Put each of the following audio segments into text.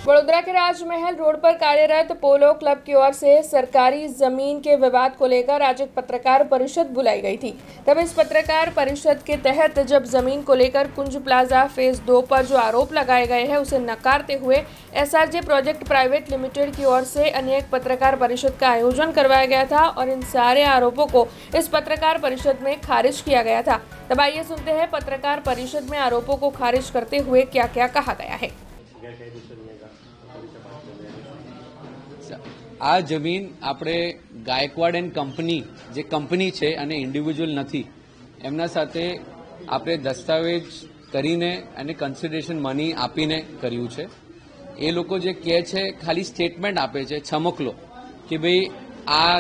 वडोदरा के राजमहल रोड पर कार्यरत पोलो क्लब की ओर से सरकारी जमीन के विवाद को लेकर आज एक पत्रकार परिषद बुलाई गई थी। तब इस पत्रकार परिषद के तहत जब जमीन को लेकर कुंज प्लाजा फेज 2 पर जो आरोप लगाए गए हैं उसे नकारते हुए एसआरजे प्रोजेक्ट प्राइवेट लिमिटेड की ओर से अन्य एक पत्रकार परिषद का आयोजन करवाया गया था और इन सारे आरोपों को इस पत्रकार परिषद में खारिज किया गया था। तब आइए सुनते हैं पत्रकार परिषद में आरोपों को खारिज करते हुए क्या क्या कहा गया है। આ જમીન આપણે ગાયકવાડ એન્ડ કંપની જે કંપની છે અને ઇન્ડિવિજ્યુઅલ નથી એમના સાથે આપણે દસ્તાવેજ કરીને અને કન્સિડરેશન મની આપીને કર્યું છે। એ લોકો જે કહે છે ખાલી સ્ટેટમેન્ટ આપે છે છમકલો કે ભાઈ આ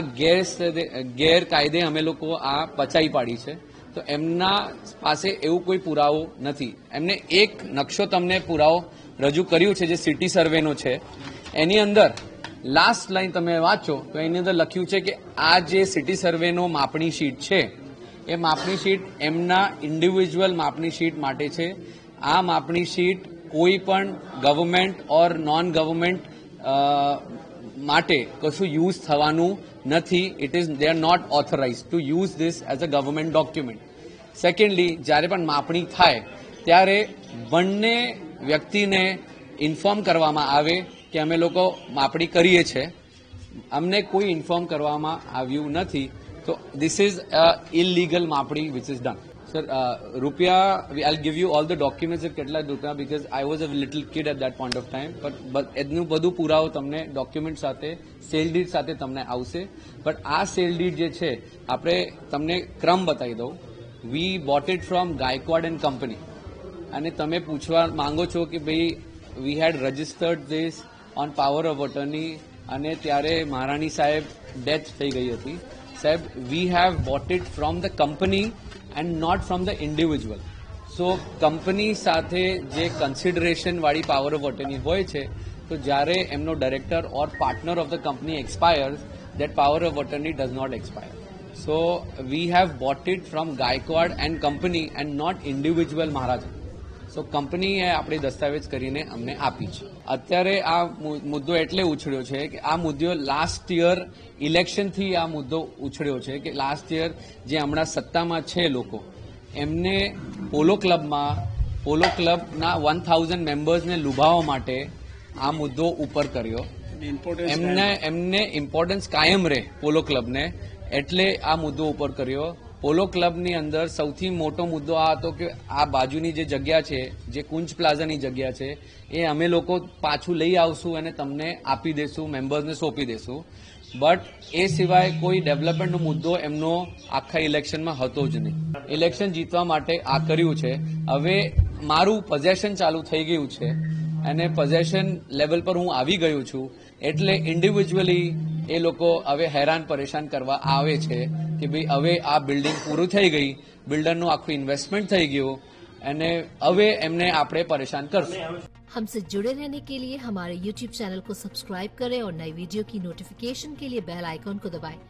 ગેરકાયદે અમે લોકો આ પચાઈ પાડી છે, તો એમના પાસે એવું કોઈ પુરાવો નથી। એમને એક નકશો તમને પુરાવો રજૂ કર્યું છે જે સિટી સર્વેનો છે, એની અંદર લાસ્ટ લાઈન તમે વાંચો તો એની અંદર લખ્યું છે કે આ જે સિટી સર્વેનો માપણી શીટ છે એ માપણી શીટ એમના ઇન્ડિવિજ્યુઅલ માપણી શીટ માટે છે। આ માપણી શીટ કોઈ પણ ગવર્મેન્ટ ઓર નોન ગવર્મેન્ટ માટે કશું યુઝ થવાનું નથી। It is they are not authorise to use this as a government document. Secondly, જ્યારે પણ માપણી થાય ત્યારે બંને વ્યક્તિને ઇન્ફોર્મ કરવામાં આવે કે અમે લોકો માપણી કરીએ છીએ, અમને કોઈ ઇન્ફોર્મ કરવામાં આવ્યું નથી, તો ધીસ ઇઝ ઇલીગલ માપણી વિચ ઇઝ ડન। સર, રૂપિયા I give you all the documents કેટલા રૂપિયા, because I was a little kid at that point of time, but એનું બધું પુરાવો તમને ડોક્યુમેન્ટ સાથે સેલ ડીડ સાથે તમને આવશે। બટ આ સેલ ડીડ જે છે આપણે તમને ક્રમ બતાવી દઉં। We bought it from Gaikwad and company, અને તમે પૂછવા માંગો છો કે ભાઈ we had registered this on power of attorney, અને ત્યારે મહારાણી સાહેબ ડેથ થઈ ગઈ હતી। સાહેબ, we have bought it from the company and not from the individual. So company સાથે જે કન્સિડરેશન વાળી પાવર ઓફ અટર્ની હોય છે, તો જ્યારે એમનો director or partner of the company expires, that power of attorney does not expire. So we have bought it from Gaikwad and company and not individual Maharaja. So કંપનીએ આપણે દસ્તાવેજ કરીને અમને આપી છે। અત્યારે આ મુદ્દો એટલે ઉછળ્યો છે કે આ મુદ્દો લાસ્ટ યર ઇલેક્શનથી આ મુદ્દો ઉછળ્યો છે કે લાસ્ટ યર જે હમણાં સત્તામાં છે લોકો, એમને પોલો ક્લબના 1000 મેમ્બર્સને લુભાવવા માટે આ મુદ્દો ઉપર કર્યો। એમને ઇમ્પોર્ટન્સ કાયમ રહે પોલો ક્લબને, એટલે આ મુદ્દો ઉપર કર્યો। પોલો ક્લબની અંદર સૌથી મોટો મુદ્દો આ હતો કે આ બાજુની જે જગ્યા છે, જે કુંજ પ્લાઝાની જગ્યા છે, એ અમે લોકો પાછું લઈ આવશું અને તમને આપી દેશું, મેમ્બર્સને સોંપી દેશું। બટ એ સિવાય કોઈ ડેવલપમેન્ટનો મુદ્દો એમનો આખા ઇલેક્શનમાં હતો જ નહીં। ઇલેક્શન જીતવા માટે આ કર્યું છે। હવે મારું પોઝેશન ચાલુ થઈ ગયું છે અને પોઝેશન લેવલ પર હું આવી ગયું છું, એટલે ઇન્ડિવિજ્યુઅલી એ લોકો હવે હેરાન પરેશાન કરવા આવે છે કે ભાઈ હવે આ બિલ્ડિંગ પૂરું થઈ ગઈ, બિલ્ડરનું આખું ઇન્વેસ્ટમેન્ટ થઈ ગયું, અને હવે એમને આપણે પરેશાન કરશું। हमसे जुड़े रहने के लिए हमारे YouTube चैनल को सब्सक्राइब करें और नई वीडियो की नोटिफिकेशन के लिए बेल आइकॉन को दबाएं।